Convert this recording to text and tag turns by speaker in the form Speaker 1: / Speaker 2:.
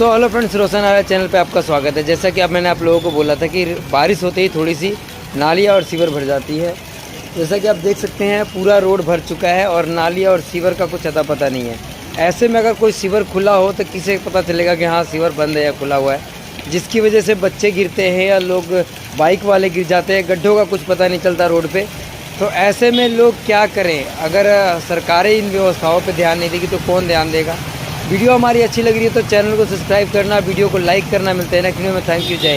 Speaker 1: Hello friends, Roshanara channel पे आपका स्वागत है। जैसा कि अब मैंने आप लोगों को बोला था कि बारिश होते ही थोड़ी सी नालियाँ और सीवर भर जाती है। जैसा कि आप देख सकते हैं पूरा रोड भर चुका है और नालियाँ और सीवर का कुछ अता पता नहीं है। ऐसे में अगर कोई सीवर खुला हो तो किसे पता चलेगा कि हाँ सीवर बंद है या खुला हुआ है, जिसकी वजह से बच्चे गिरते हैं या लोग बाइक वाले गिर जाते हैं। गड्ढों का कुछ पता नहीं चलता रोड पर। तो ऐसे में लोग क्या करें? अगर सरकारें इन व्यवस्थाओं पर ध्यान नहीं देगी तो कौन ध्यान देगा। वीडियो हमारी अच्छी लग रही है तो चैनल को सब्सक्राइब करना, वीडियो को लाइक करना। मिलते हैं नेक्स्ट वीडियो में। थैंक यू, जय।